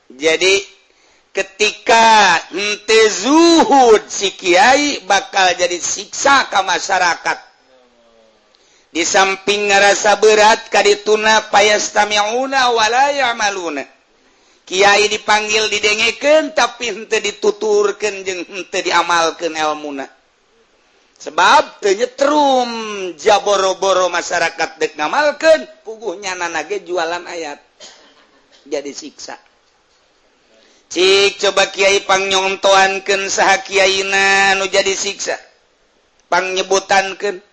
Jadi ketika henteu zuhud si kiai bakal jadi siksa ka masyarakat. Di samping ngerasa berat kadituna payastami'una wala ya'maluna. Kiai dipanggil didengekeun tapi henteu dituturkeun jeung henteu diamalkeun ilmuna. Sebab teu nyetrum jaboro-boro masyarakat dek ngamalkeun puguhnya nanage jualan ayat. Jadi siksa. Cik coba kiai pangnyontoankeun saha kiaina anu jadi siksa. Pangnyebutankeun.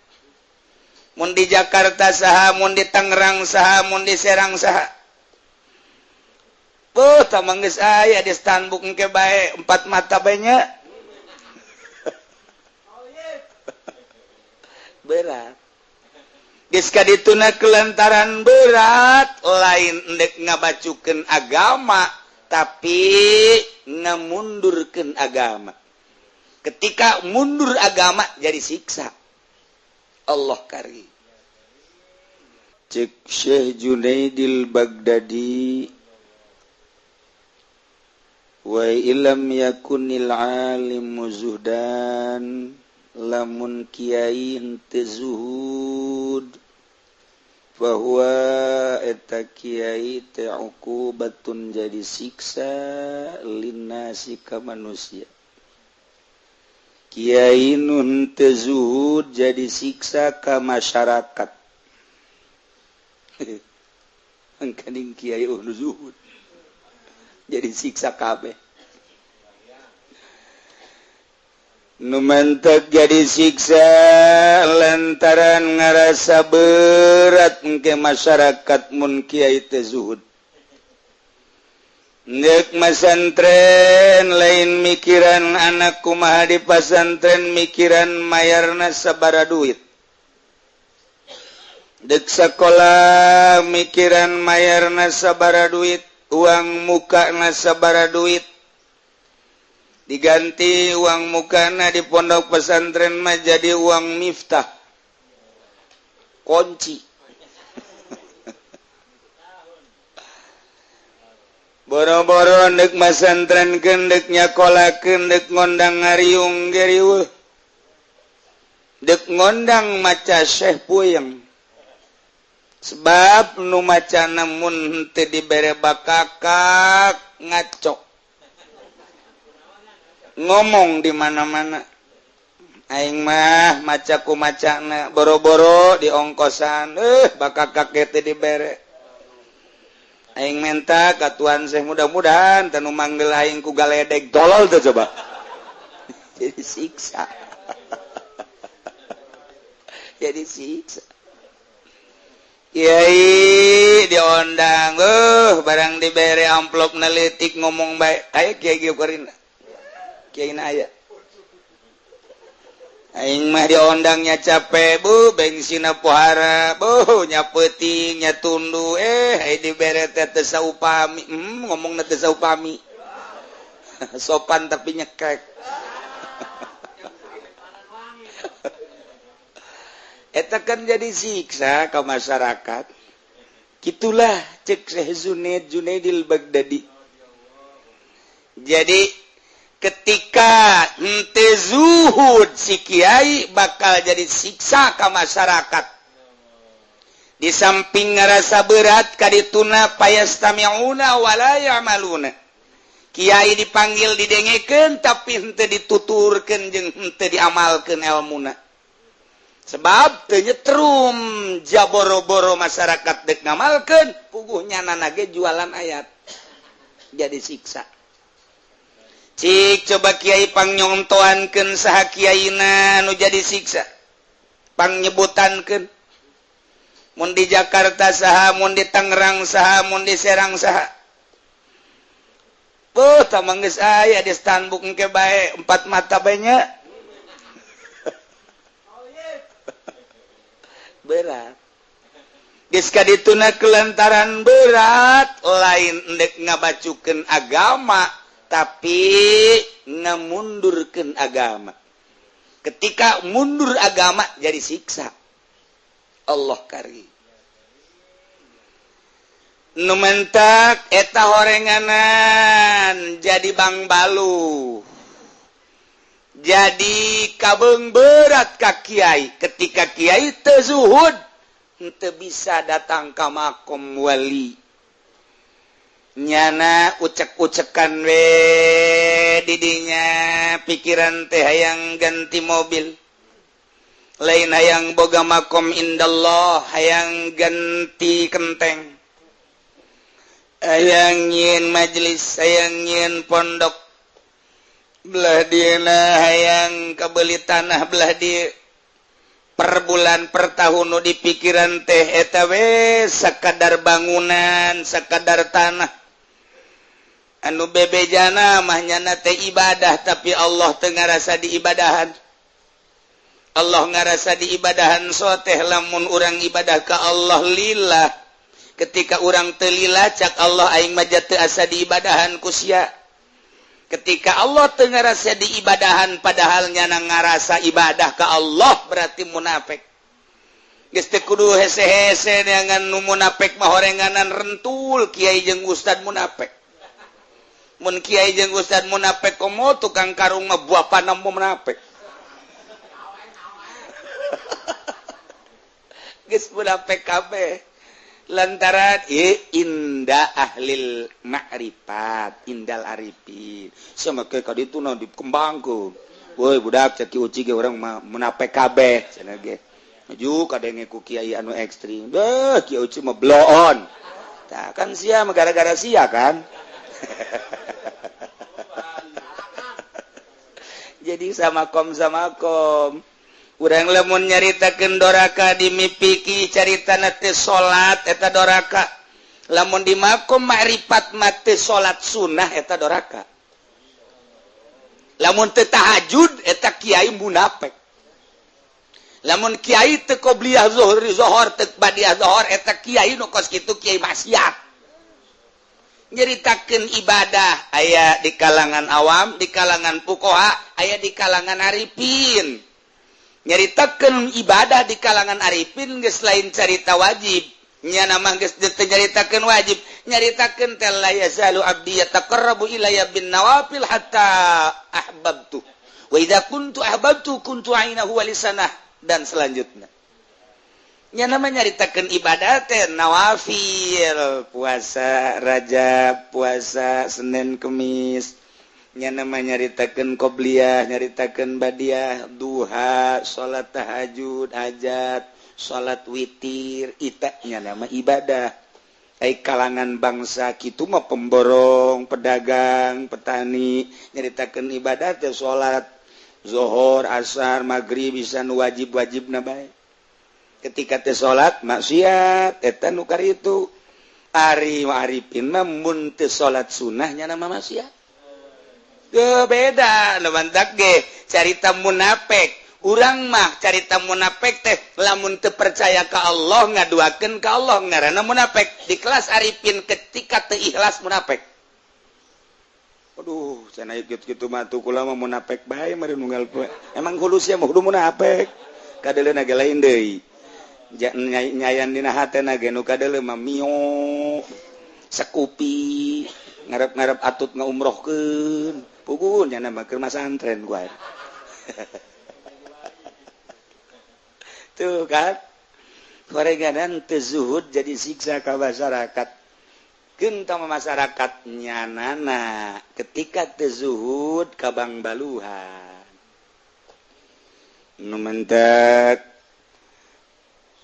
Mun di Jakarta saha, mun di Tangerang saha, mun di Serang saha. Tamang geus aya di Stanbuk engke bae 4 mata bae nya. Berat. Geus kadituna kelantaran berat lain endek ngabacukeun agama tapi ngamundurkeun agama. Ketika mundur agama jadi siksa. Allah karim. Cek Syekh Junaidil Baghdadi wa illam yakunil alimu zuhdan lamun kiai henteu zuhud bahwa eta kiai teh uqubatun jadi siksa linnasi ka manusia. Kiai nun teu zuhud jadi siksa ka masyarakat. Angkaning kiai nu zuhud jadi siksa kabeh. Nu mantek jadi siksa lantaran ngarasa berat engke masyarakat mun kiai teu zuhud. Nek masantren lain mikiran anak kumaha di pasantren mikiran mayarna sabara duit. Dek sakola mikiran mayarna sabara duit, uang mukana sabara duit. Diganti uang mukana di pondok pesantren mah jadi uang miftah. Kunci. Boro-boro dek masantrenkeun dek nyakolakeun dek ngondang ngariung geriweuh. Dek ngondang maca Syekh Puyeng. Sebab nu maca namun teu dibere bakakak ngaco. Ngomong di mana-mana. Aing mah maca ku macana boro-boro di ongkosan bakakak teh dibere. Aing minta ka Tuhan Syekh mudah-mudahan tanu manggil aing ku galedeg tolol tuh coba. Jadi siksa. Jadi siksa. Kiai diondang, barang dibere amplop nelitik ngomong baik. Aya kiai kieu korina. Kiai na aya. Aing mah diondangnya capek, bu, bensinna pohara, bu, nya peuting, nya tundu, ai dibere teh teu saupami, ngomongna teu saupami. Sopan tapi nyekek. Eta kan jadi siksa ka masyarakat. Kitulah cek Syekh Junaidil Baghdadi. Jadi ketika henteu zuhud si kiai bakal jadi siksa ka masyarakat. Di samping ngarasa berat kadituna payastami'una wala ya'maluna. Kiai dipanggil didengekeun tapi henteu dituturkeun jeung henteu diamalkeun ilmuna. Sebab teu nyetrum jaboro-boro masyarakat dek ngamalkeun puguhnya nanage jualan ayat. Jadi siksa. Cik coba kiai pangnyontoankeun saha kiaina anu jadi siksa. Pangnyebutankeun. Mun di Jakarta saha, mun di Tangerang saha, mun di Serang saha. Tamang geus aya di Stanbuk engke bae 4 mata bae nya. Berat. Geus kadituna kelantaran berat lain endek ngabacukeun agama tapi ngamundurkeun agama. Ketika mundur agama jadi siksa. Allah karim. numentak eta horenganan jadi Bang Balu jadi kabeng berat ka Kiai ketika Kiai teu zuhud teu bisa datang ka makom wali nyana ucek-ucekan we didinya pikiran teh hayang ganti mobil lain hayang boga makom indallah hayang ganti kenteng hayang nyin majelis hayang nyin pondok belah dieuna hayang kabeli tanah belah di per bulan per tahun di pikiran teh eta we sakadar bangunan sakadar tanah anu bebejana mah nyana teh ibadah tapi Allah teu ngarasa diibadahan Allah ngarasa diibadahan so teh lamun urang ibadah ka Allah lillah ketika urang teu lillah cak Allah aing mah teu asa diibadahan ku sia ketika Allah teu ngarasa diibadahan padahal nyana ngarasa ibadah ka Allah berarti munafik geus teu kudu hese-hese dengan nu munafik mah horenganan rentul kiai jeung ustad munafik mun kiai jeung ustad munafik komo tukang karung mah buapana munafik geus munafik kabeh lantaran indah ahlil ma'rifat indal arifin sama ke kaditu na dikembangkeun woi budak caki uci ge urang munafik kabeh cenah ge maju kadenge ku kiai anu ekstrim beuh kiai uci mah blow on tah kan sia mah gara-gara sia kan jadi sama kom urang lamun nyaritakeun doraka di mimpi caritana teh salat eta doraka lamun di makom ma'rifat mah teh salat sunnah eta doraka lamun teu tahajud eta kiai munafik lamun kiai teu qobliyah zuhur teu badiah zuhur eta kiai nu kos kitu kiai maksiat nyaritakeun ibadah aya di kalangan awam di kalangan fuqaha aya di kalangan arifin nyaritakeun ibadah di kalangan arifin geus lain carita wajib nya mah geus teu nyaritakeun wajib nyaritakeun teh la yazalu abdi yataqarrabu ilayya bin nawafil hatta ahbabtu wa idza kuntu ahbabtu kuntu ainahu wa lisanah dan selanjutnya nya nama nyaritakeun ibadah teh nawafil puasa Rajab puasa Senin Kemis nya nama nyaritakeun qobliyah nyaritakeun badiah duha salat tahajud hajat salat witir ita nya nama ibadah ai kalangan bangsa kitu mah pemborong pedagang petani nyaritakeun ibadah teh salat zuhur asar maghrib bisa nu wajib-wajibna bae ketika teh salat maksiat eta nu karitu ari arifin mah mun teu salat sunnah nya nama maksiat beda lemantak ge carita munafik urang mah carita munafik teh lamun teu percaya ka Allah ngaduakeun ka Allah ngaranna munafik di kelas arifin ketika teu ikhlas munafik aduh cenah kitu mah tuh kula mah munafik bae meureun nunggal emang hulusnya mah kudu munafik kadeleuna ge lain deui nyayan dina hatena ge nu kadeleuna mah mio sakupi ngarep-ngarep atut ngaumrohkeun pugun nya nama keur masantren gua tuh kan gorenganan teu zuhud jadi siksa ka masyarakat keun tama masyarakat nyanana ketika teu zuhud ka Bang Baluhan nu mentek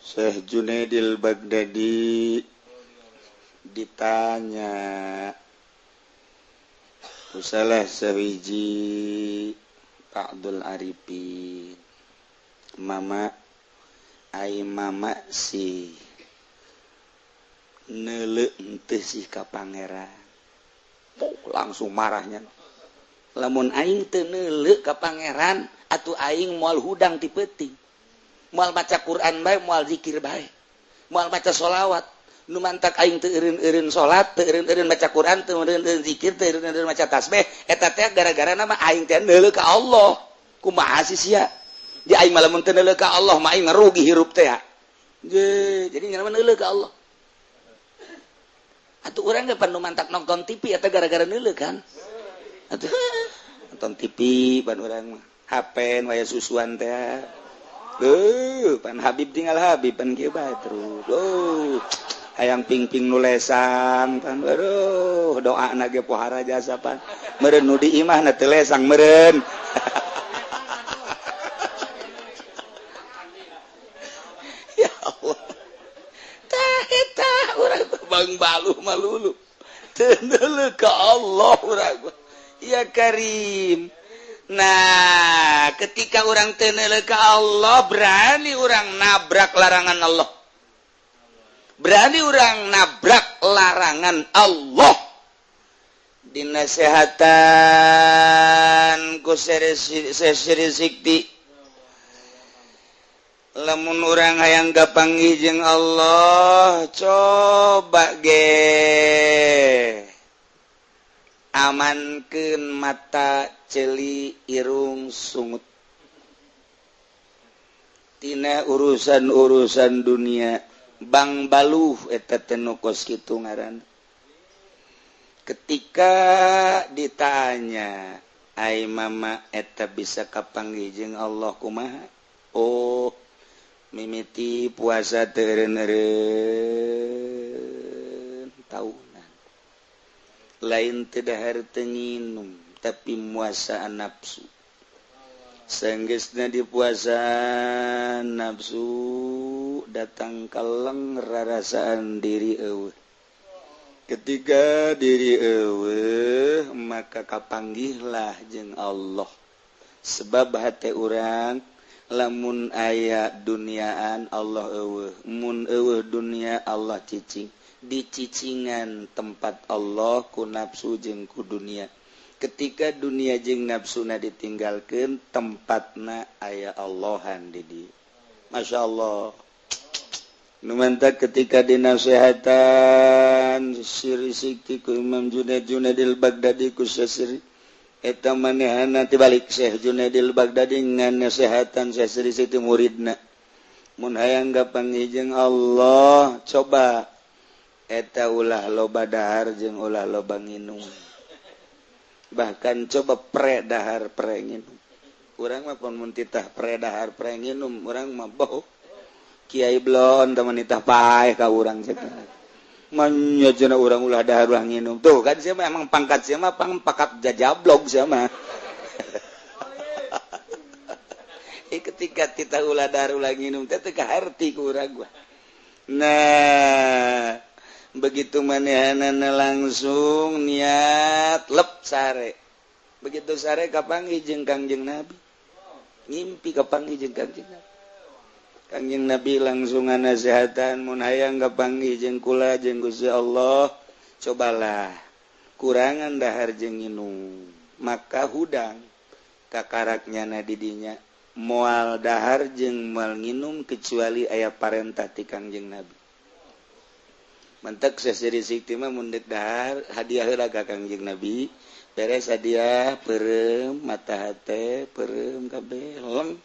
Syekh Junaidil Baghdadi ditanya usalah sawiji Abdul Arifin mama ai mama si neuleuh teu sih ka pangeran langsung marahnya lamun aing teu neuleuh ka pangeran atuh aing moal hudang ti peuting moal maca Quran bae moal zikir bae moal maca sholawat nu mantak aing teu eureun-eureun salat teu eureun-eureun maca Quran teu eureun-eureun zikir teu eureun-eureun maca tasbih eta teh gara-gara mah aing teh neuleuh ka Allah kumaha sih sia di aing mah lamun teu neuleuh ka Allah mah aing rugi hirup teh jadi nyana neuleuh ka Allah atuh urang ge pan mantak nonton TV eta gara-gara neuleuh kan atuh nonton TV pan urang mah hapen waya susuan teh pan Habib tinggal Habib pan kieu bae terus hayang ping-ping nulesan pan aduh doana ge pohara jasa pan meureun nu di imahna teu lesang meureun ya Allah urang bang baluh malulu tendeuleuh ka Allah urang ya Karim. Nah ketika urang tendeuleuh ka Allah berani urang nabrak larangan Allah, berani urang nabrak larangan Allah. Dinasehatan ku seri sikti lamun urang hayang gapanggih jeung Allah coba ge amankeun mata celi irung sungut tina urusan-urusan dunia bang baluh eta teh nu kos kitu ngaran ketika ditanya ai mama eta bisa kapanggih jeung Allah kumaha oh mimiti puasa teureun tahunan lain teu dahar teu nginum tapi muasaan nafsu sanggeusna di puasa nafsu datang kaleng rarasaan diri eueuh ketika diri eueuh maka kapanggihlah jeung Allah sebab hate urang lamun aya duniaan Allah eueuh mun eueuh dunia Allah cicing di cicingan tempat Allah ku nafsu jeung ku dunia ketika dunia jeung nafsuna ditinggalkeun tempatna aya Allahan di dieu masyaallah nu mantap ketika dinasehatan siri sikti ku Imam Junaidil Baghdadi ku sasiri eta manehna tibalik Syekh Junaidil Baghdadi ngan nasehatan sasiri sikti muridna mun hayang gapanggih jeung Allah coba eta ulah loba dahar jeung ulah loba nginum bahkan coba pre dahar pre nginum urang mah pun mun titah pre dahar pre nginum urang mah boh Kiai Blon teman titah paeh ka urang cenah manya cenah urang ulah dahar ulah nginum tuh kan sia mah emang pangkat sia mah pangkat jajablog sia mah ketika titah ulah dahar ulah nginum teh teu kaharti ku urang gua nah begitu manehanana langsung niat lep sare begitu sare kapanggih jeung Kangjeng Nabi ngimpi kapanggih jeung Kangjeng Nabi Kangjeng Nabi langsung ngasehatan mun hayang kapanggih jeung kula jeung Gusti Allah cobalah kurangan dahar jeung nginum maka hudang kakaraknyana di dinya moal dahar jeung moal nginum kecuali aya parentah ti Kangjeng Nabi mantak sasiri sikti mah mun deuk dahar hadiah heula ka Kangjeng Nabi beres hadiah peureum mata hate peureum kabeh leng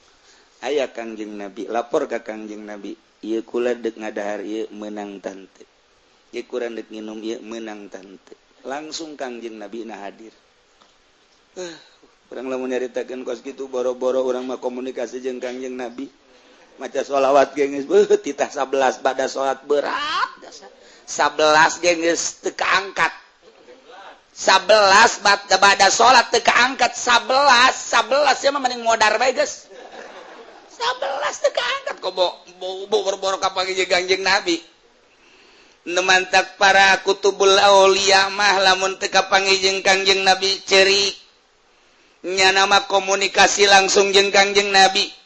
aya Kangjeng Nabi lapor ka Kangjeng Nabi ieu kula deuk ngadahar ieu meunang tante ieu kurang deuk nginum ieu meunang tante langsung Kangjeng Nabi na hadir urang lamun nyaritakeun kos kitu boro-boro urang mah komunikasi jeung Kangjeng Nabi maca sholawat ge geus titah 11 bada salat berat dasar 11 geus teu kaangkat 11 bada salat teu kaangkat 11 ya mah mending modar bae geus 11 teu kaangkat kok boro-boro kapanggih Kangjeng Nabi nemantak para kutubul aulia mah lamun teu kapanggih jeung Kangjeng Nabi ceurik nya nama komunikasi langsung jeung Kangjeng Nabi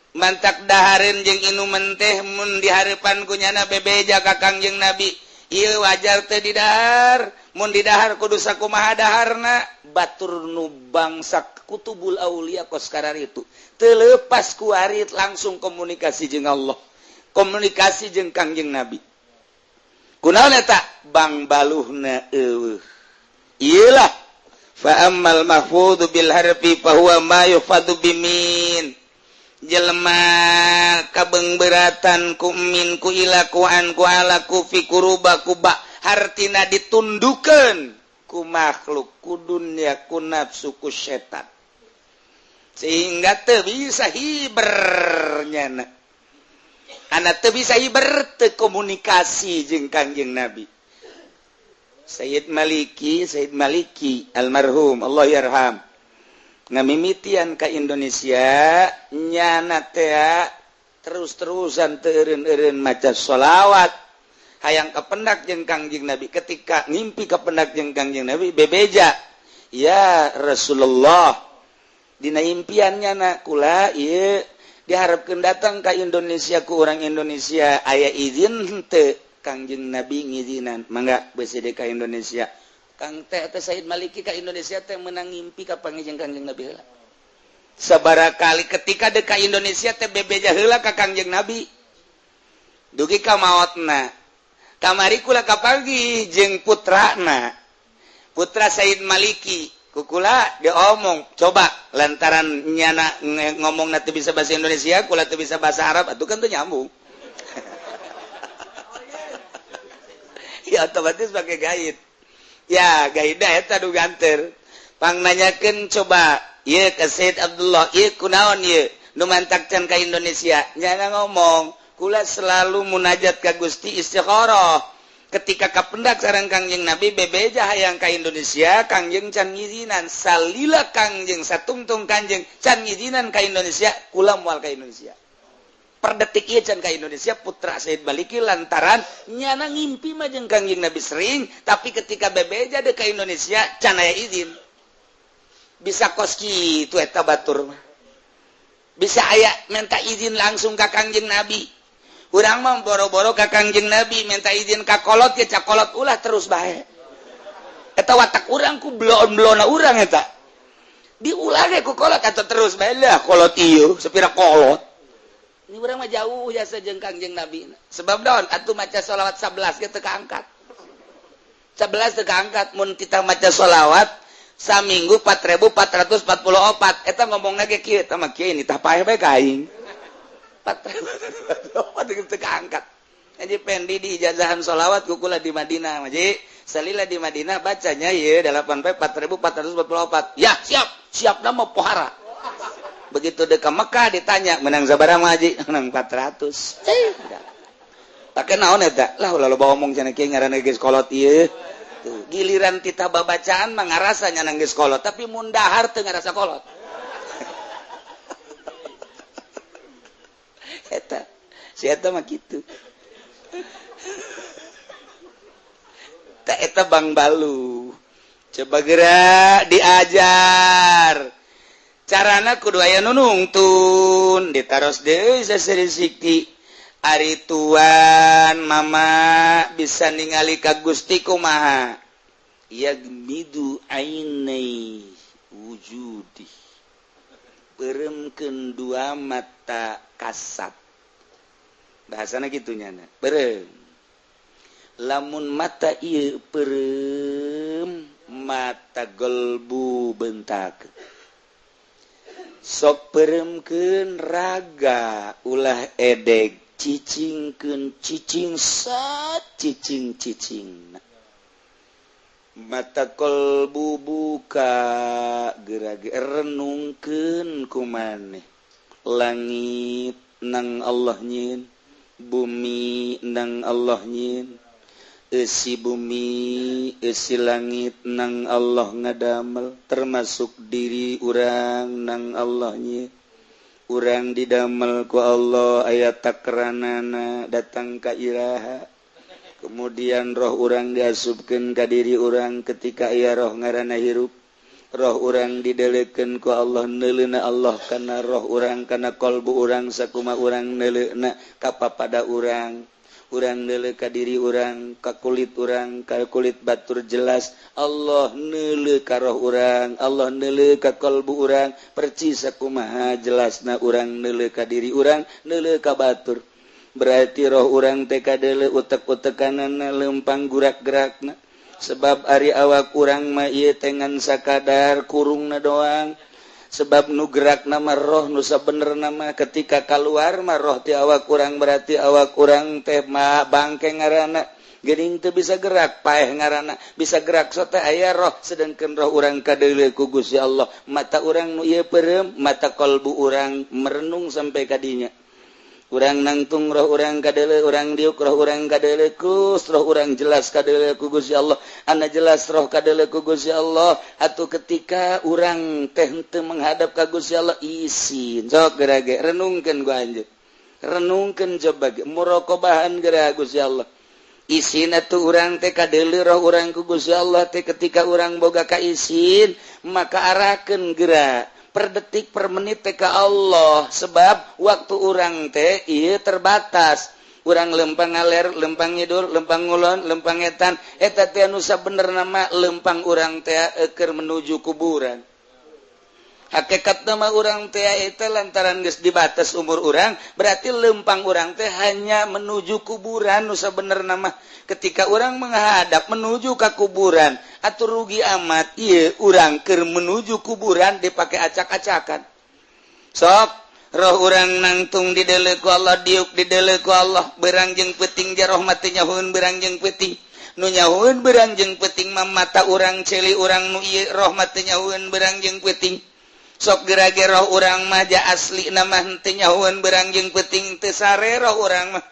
mantak dahareun jeung inuman teh mun di hareupan ku nyana bebeja ka Kangjeng Nabi ieu wajar teh didahar mun didahar kudu sakumaha daharna batur nu bangsa kutubul aulia kos kararitu teu leupas ku arit langsung komunikasi jeung Allah komunikasi jeung Kangjeng Nabi kunaon eta bang baluhna eueuh ieulah fa ammal mahfudzu bil harfi fa huwa ma yufadu bimin jelema kabengberatan ku min ku ila ku an ku ala ku fi kuruba ku ba hartina ditundukan ku makhluk kudunya ku nafsuku setan sehingga teu bisa hibernya anak teu bisa hiber teu komunikasi jeung Kangjeng Nabi Sayyid Maliki almarhum Allah yarham ngamimitian ka Indonesia nyana teh terus-terusan teureun-eureun maca sholawat hayang kapendak jeung Kangjeng Nabi ketika ngimpi kapendak jeung Kangjeng Nabi bebeja ya Rasulullah dina impiannya na kula ieu diharapkeun datang ka Indonesia ku orang Indonesia aya izin henteu Kangjeng Nabi ngizinan mangga BCD ka Indonesia Kang teh Sayyid Maliki ka Indonesia teh meunang ngimpi ka panggih Kangjeng Nabi heula sabaraha kali ketika deuk ka Indonesia teh bebeja heula ka Kangjeng Nabi dugi ka maotna kamari kula kapanggih jeung putrana putra Sayyid Maliki kukula diomong coba lantaran nyana ngomong nanti bisa bahasa Indonesia kula teu bisa bahasa Arab atuh kan teu nyambung ya otomatis pakai gaid ya gaidah eta du ganter pang nanyakeun coba ieu ka Sayyid Abdullah ieu kunaon ieu nu mantakcan ka Indonesia nyana ngomong kula selalu munajat ka Gusti istikharah ketika kapendak sareng Kangjeng Nabi bebeja hayang ka Indonesia Kangjeng can ngizinan salila Kangjeng satungtung Kangjeng can ngizinan ka Indonesia kula moal ka Indonesia per detik ieu can ka Indonesia putra Sayyid Maliki lantaran nyana ngimpi mah jeung Kangjeng Nabi sering tapi ketika bebeja deuk ka Indonesia can aya izin bisa kos kitu eta batur mah bisa aya minta izin langsung ka Kangjeng Nabi urang mah boro-boro ka Kangjeng Nabi minta izin ka kolot ke cakolot ulah terus bae eta watak urang ku blon-blona urang eta diulah ge ku kolot atau terus bae lah kolot ieu sepira kolot ini urang mah jauh jasa jeung Kangjeng Nabi sebab daun atuh maca sholawat 11 ge teu kaangkat 11 teu kaangkat mun kita maca sholawat saminggu 4444 eta ngomongna ge kieu tah mah kieu ini tah paeh bae ka aing angkat jadi pendi di ijazahan sholawat kukula di Madinah maji salila di Madinah bacanya ya 4444 ya siap nama pohara begitu dekat Mekah ditanya menang sabaraha maji menang 400 pakai naon eta lah ulah loba omong cenah kieu ngaranna geus kolot ieu giliran tita babacaan mah ngarasa nya geus kolot tapi mun dahar teu ngarasa kolot eta si eta mah kitu tak eta Bang Balu coba gerak diajar carana kudu aya nu nungtun ditaros deui saseriziki ari tuan mama bisa ningali ka Gusti kumaha yagmidu ainai wujudi beremkeun dua mata kasat bahasana gitu nyana berem lamun mata ieu perem mata golbu bentak sok peremkeun raga ulah edeg cicingkeun cicing sat cicing mata kolbu buka gerage renungkeun kumaneh langit nang Allah nyin bumi nang Allah nyin isi bumi isi langit nang Allah ngadamel termasuk diri urang nang Allah nyin urang didamel ku Allah aya takranana datang ka iraha kemudian roh urang diasupkeun ka diri urang ketika aya roh ngaranna hirup roh urang didelekeun ku Allah neuleuna Allah kana roh urang kana kolbu urang sakuma urang neuleuna ka papada urang neuleu ka diri urang ka kulit urang ka kulit batur jelas Allah neuleu ka roh urang Allah neuleu ka kolbu urang percis sakumaha jelasna urang neuleu ka diri urang neuleu ka batur berarti roh urang teh kadeuleu utek-utekanana lempang gurak-gerakna sebab ari awak urang mah ieu tengan sakadar kurungna doang sebab nu gerakna mah roh nu sabenerna mah ketika kaluar mah roh ti awak urang berarti awak urang teh mah bangke ngaranna Gening teu bisa gerak paeh ngaranna bisa gerak sote aya roh sedangkan roh urang kadeuleu ku Gusti Allah mata urang nu ieu peureum mata kolbu urang merenung sampai kadinya urang nangtung roh urang kadeuleu urang diuk roh urang kadeuleu kus roh urang jelas kadeuleu ku Gusti Allah anu jelas roh kadeuleu ku Gusti Allah atuh ketika urang teh teu menghadap ka Gusti Allah isin sok geura ge renungkeun ku anjeun renungkeun coba ge muraqabahan geura Gusti Allah isin atuh urang teh kadeuleu roh urang ku Gusti Allah teh ketika urang boga ka isin maka arahkeun geura per detik per menit teh ka Allah sebab waktu urang teh ieu terbatas urang lempang ngaler lempang ngidul lempang ngulon lempang etan eta teh anu sabenerna mah lempang urang teh keur menuju kuburan hakikatna mah urang teh eta lantaran geus dibatas umur urang berarti lempang urang teh hanya menuju kuburan nu sabenerna mah ketika urang menghadap menuju ka kuburan atuh rugi amat ieu urang keur menuju kuburan dipake acak-acakan sok roh urang nangtung dideuleu ku Allah diuk dideuleu ku Allah beurang jeung peuting jaroh mati nyahoeun beurang jeung peuting nu nyahoeun beurang jeung peuting mah mata urang celi urang nu ieu roh mati nyahoeun beurang jeung peuting sok gerage roh urang mah ja asli nama henteu nyahoeun beurang jeung peuting teu sare roh urang mah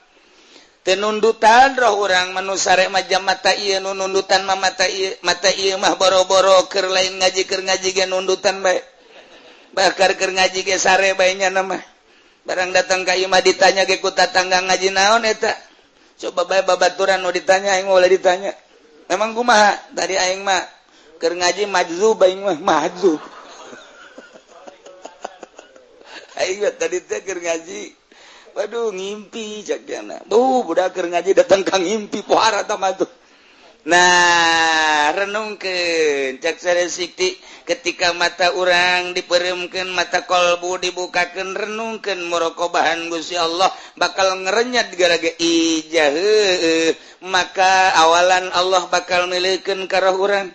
teu nundutan roh urang mah nu sare mah jam mata ieu nu nundutan mah mata ieu mah boro-boro keur lain ngaji keur ngaji ge nundutan bae bakar keur ngaji ge sare bae nya mah barang datang ka ieu mah ditanya ge ku tatangga ngaji naon eta coba bae babaturan nu ditanya aing boleh ditanya memang kumaha tadi aing mah keur ngaji majzub aing mah majzub aing tadi teh keur ngaji waduh ngimpi cak diana budak keur ngaji datang ka ngimpi pohara tah mah tuh nah renungkeun cak saresikti ketika mata urang dipeureumkeun mata kolbu dibukakeun renungkeun muraqabahan Gusti Allah bakal ngerenyat gara-gara ijah maka awalan Allah bakal milikeun ka roh urang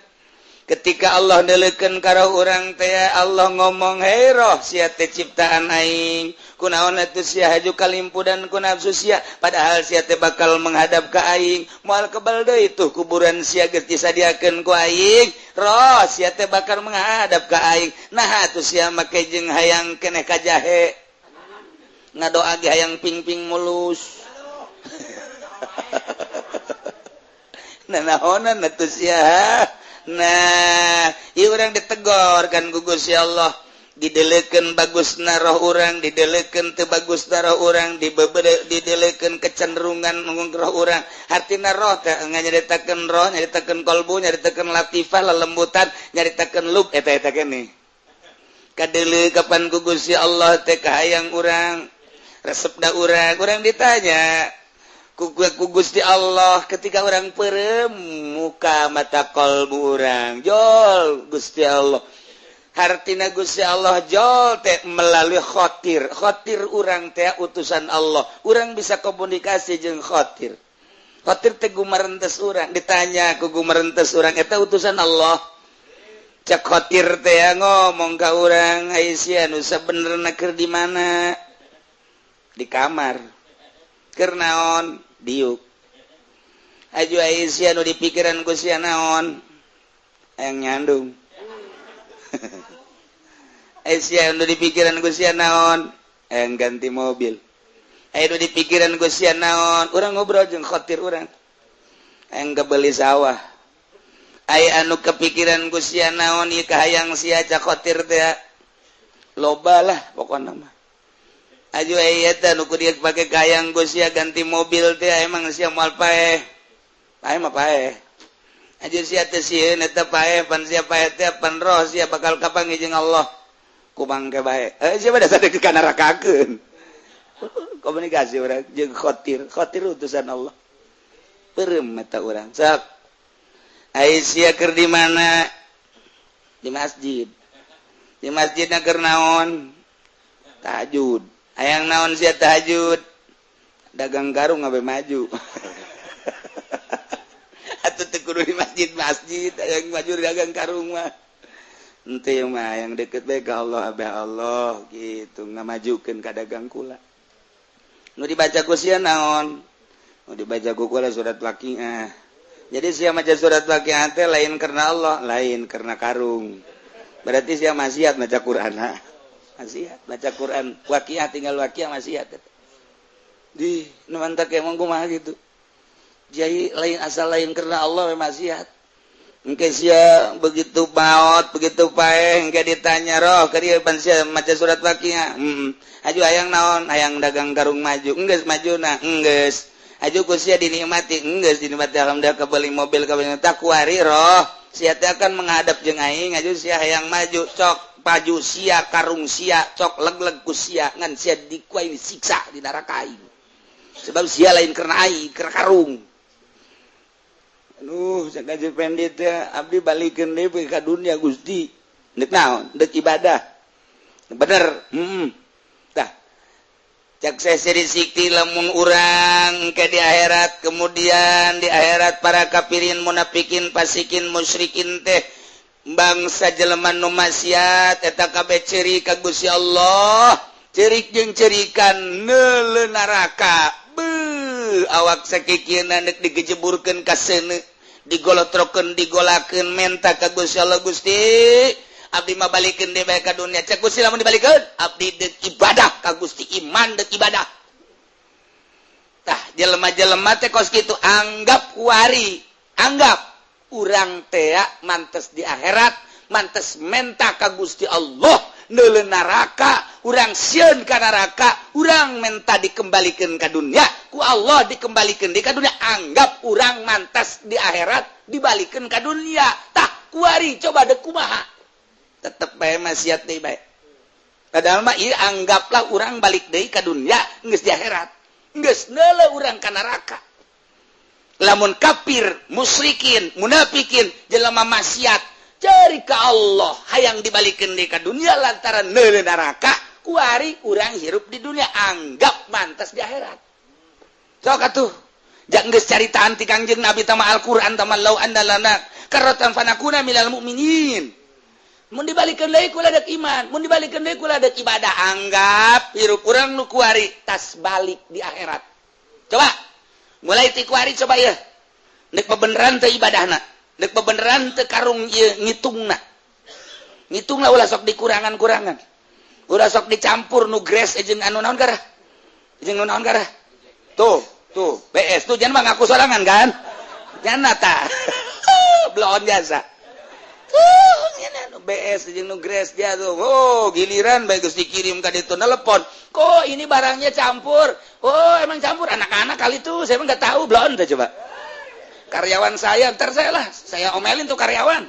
ketika Allah neleukeun ka roh urang teh Allah ngomong hei roh sia teh ciptaan aing kunaon atuh sia haju kalimpu dan ku nafsu sia padahal sia teh bakal menghadap ka aing moal kebal deui tuh kuburan sia geus disadiakeun ku aing roh sia teh bakal menghadap ka aing nah atuh sia make jeung hayang keneh ka jahe ngadoa ge hayang ping-ping mulus nah naonan atuh sia nah ieu urang ditegor kan ku Gusti Allah dideleukeun bagusna roh urang dideleukeun teu bagusna roh urang dideleukeun kecenderungan roh urang artina roh teh nyaritakeun roh nyaritakeun kolbu nyaritakeun latifah lelembutan nyaritakeun lub eta keneh kadeuleu kapan ku Gusti Allah teh kahayang urang resepna urang ditanya ku Gusti Allah ketika orang peureum muka mata kolbu urang jol Gusti Allah hartina Gusti Allah jol teh melalui khotir urang teh utusan Allah urang bisa komunikasi jeung khotir teh gumarentes urang ditanya ku gumarentes urang eta utusan Allah cak khotir teh ngomong ka urang Aisyah nu sabenerna keur di mana di kamar keur naon diuk aju Aisyah nu di pikiran ku sia naon hayang nyandung Aisyah nu di pikiran ku sia naon hayang ganti mobil aya nu di pikiran ku sia naon urang ngobrol jeung khotir urang hayang gebeli sawah aya anu kepikiran ku sia naon ieu kahayang sia cak khotir teh loba lah pokona mah aju aya teh nu kudu pake kayang geus sia ganti mobil teh emang sia moal paeh mah paeh aju sia teh sieun eta paeh pan sia paeh teh pan roh sia bakal kapanggih jeung Allah ku mangke bae sia bada sadek kana rakakeun komunikasi urang jeung khotir utusan Allah peureum eta urang sok Aisyah keur di mana di masjidna keur naon tahajud hayang naon sia tahajud dagang karung ngabe maju atuh teu kudu di masjid hayang maju dagang karung mah henteu mah yang deket bae ka Allah abah Allah gitu ngamajukeun ka dagang kula nu dibaca ku sia naon dibaca kuku surat Waqiah. Jadi siapa maca surat Waqiah teh lain karena Allah, lain karena karung. Berarti siapa maksiat baca Quran. Maksiat baca Quran Waqiah tinggal Waqiah maksiat. Di nu mantak emang kumaha gitu. Jadi lain asal lain karena Allah maksiat. Engke sia begitu maot, begitu paeh engke ditanya roh ka dieu pan sia maca surat Waqiah. Aju hayang naon? Hayang dagang karung maju. Enggeus majuna, enggeus. Aju ku sia dinikmati, enggeus dinikmati alhamdulillah kebeuli mobil kebeuli tak kuari roh. Sia teh akan menghadap jeung aing, aju sia hayang maju cok paju sia karung sia cok leg-leg ku sia ngan sia dikuai disiksa di neraka aing. Sebab sia lain karena aing, karena karung. Sakaji pendit ya, abdi balikeun deui ka dunia Gusti. Dek naon? Dek ibadah. Bener. Tah. Cak seseri sikti lamun urang ke di akhirat, kemudian di akhirat para kafirin, munafikin, fasikin, musyrikin teh bangsa jelema nu maksiat eta kabeh ciri ka Gusti Allah. Cerik jeung cerikan neuleuh neraka. Awak sakikieuna dek digejeburkeun ka seuneu. Digolotrokeun digolakeun menta ka Gusti Allah Gusti abdi mah balikeun deui bae ka dunia cek Gusti lamun dibalikeun abdi deuk ibadah ka Gusti iman deuk ibadah tah jelema-jelema teh kos kitu anggap kuari anggap urang teh mantes di akhirat mantes menta ka Gusti Allah neuleuh neraka urang sieun ka neraka urang menta dikembalikeun ka dunia ku Allah dikembalikeun ka dunia anggap urang mantas di akhirat dibalikeun ka dunia tah kuari coba deuk kumaha tetep bae maksiat deui bae padahal mah ieu anggaplah urang balik deui ka dunia geus di akhirat geus neuleuh urang ka neraka lamun kafir musyrikin munafikin jelema maksiat cari ka Allah hayang dibalikeun deui ka dunia lantaran neuleuh neraka kuari urang hirup di dunia anggap mantas di akhirat. Sok atuh jak geus caritaan ti Kangjeng Nabi tama Al-Qur'an tama law andalana karatan fanakuna minal mu'minin. Mun dibalikeun deui kula dek iman, mun dibalikeun deui kula dek ibadah anggap hirup urang nu kuari tas balik di akhirat. Coba mulai ti kuari coba ya. Dek bebeneran teh ibadahna. Dek bebeneran teu karung ieu ngitungna. Ngitungna ulah sok dikurangan-kurangan. Ulah sok dicampur nu gres jeung anu naon garah. Jeung nu naon garah. Tuh, BS tuh jangan ngaku sorangan kan? Jangan ta. Blon jasa. BS jeung nu gres dia tuh. Oh, giliran bae geus dikirim ka ditu telepon. Kok ini barangnya campur? Oh, emang campur anak-anak kali tuh. Saya emang enggak tahu blon tuh coba. Karyawan saya, ntar saya omelin tuh karyawan.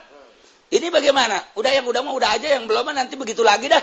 Ini bagaimana? Udah yang udah mah udah aja, yang belum mah nanti begitu lagi dah.